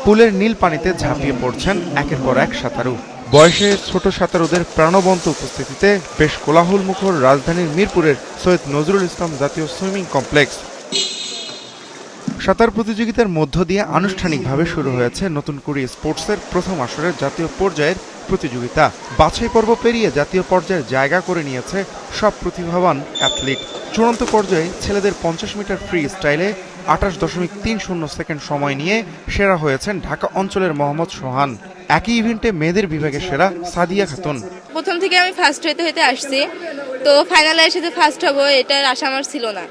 পুলের নীল পানিতে ঝাঁপিয়ে পড়ছেন একের পর এক সাঁতারু। বয়সে ছোট সাঁতারুদের প্রাণবন্ত উপস্থিতিতে বেশ কোলাহলমুখর রাজধানীর মিরপুরের সৈয়দ নজরুল ইসলাম জাতীয় সুইমিং কমপ্লেক্স। সাঁতার প্রতিযোগিতার মধ্য দিয়ে আনুষ্ঠানিকভাবে শুরু হয়েছে নতুন কুড়ি স্পোর্টসের প্রথম আসরের জাতীয় পর্যায়ের প্রতিযোগিতা। বাছাই পর্ব পেরিয়ে জাতীয় পর্যায়ে জায়গা করে নিয়েছে সব প্রতিভাবান অ্যাথলিট। চূড়ান্ত পর্যায়ে ছেলেদের 50 মিটার ফ্রি স্টাইলে 28.30 সেকেন্ড সময় নিয়ে সেরা হয়েছেন ঢাকা অঞ্চলের মোহাম্মদ সোহান। একই ইভেন্টে মেয়েদের বিভাগে সেরা সাদিয়া খাতুন। প্রথম থেকে আমি ফার্স্ট হইতে আসছি, তো ফাইনালে এসে ফার্স্ট হব এটার আশা আমার ছিল না,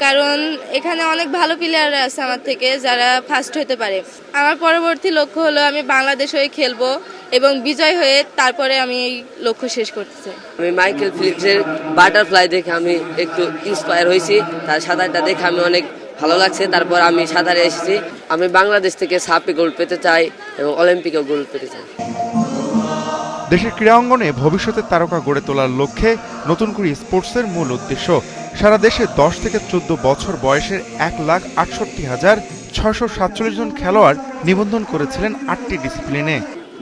কারণ এখানে অনেক ভালো প্লেয়ার আছে আমার থেকে যারা ফার্স্ট হতে পারে। আমার পরবর্তী লক্ষ্য হলো আমি বাংলাদেশ হয়ে খেলবো এবং বিজয় হয়ে তারপরে আমি এই লক্ষ্য শেষ করতে চাই। আমি মাইকেল ফিলিপসের বাটারফ্লাই দেখে আমি একটু ইন্সপায়ার হয়েছি, তার সাঁতারটা দেখে আমি অনেক ভালো লাগছে। তারপর আমি সাঁতারে এসেছি। আমি বাংলাদেশ থেকে সাপে গোল্ড পেতে চাই এবং অলিম্পিকেও গোল্ড পেতে চাই। দেশের ক্রীড়া অঙ্গনে ভবিষ্যতের তারকা গড়ে তোলার লক্ষ্যে নতুন কুড়ি স্পোর্টসের মূল উদ্দেশ্য। সারা দেশে 10 থেকে 14 বছর বয়সের 1,68,647 জন খেলোয়াড় নিবন্ধন করেছিলেন 8টি ডিসিপ্লিনে।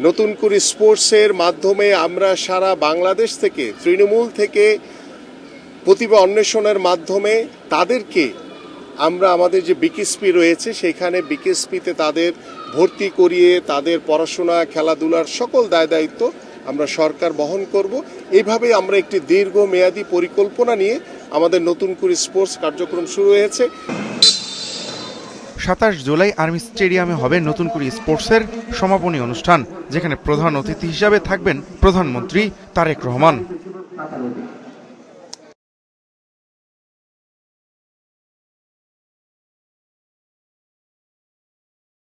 নতুন কুড়ি স্পোর্টসের মাধ্যমে আমরা সারা বাংলাদেশ থেকে তৃণমূল থেকে প্রতিভা অন্বেষণের মাধ্যমে তাদেরকে আমরা আমাদের যে বিকেএসপি রয়েছে সেখানে বিকেএসপিতে তাদের ভর্তি করিয়ে তাদের পড়াশোনা খেলাধুলার সকল দায় দায়িত্ব আমরা সরকার বহন করব। এইভাবে আমরা একটি দীর্ঘমেয়াদী পরিকল্পনা নিয়ে আমাদের নতুন কুড়ি স্পোর্টস কার্যক্রম শুরু হয়েছে। 27 জুলাই আর্মি স্টেডিয়ামে হবে নতুন কুড়ি স্পোর্টসের সমাপনী অনুষ্ঠান, যেখানে প্রধান অতিথি হিসাবে থাকবেন প্রধানমন্ত্রী তারেক রহমান।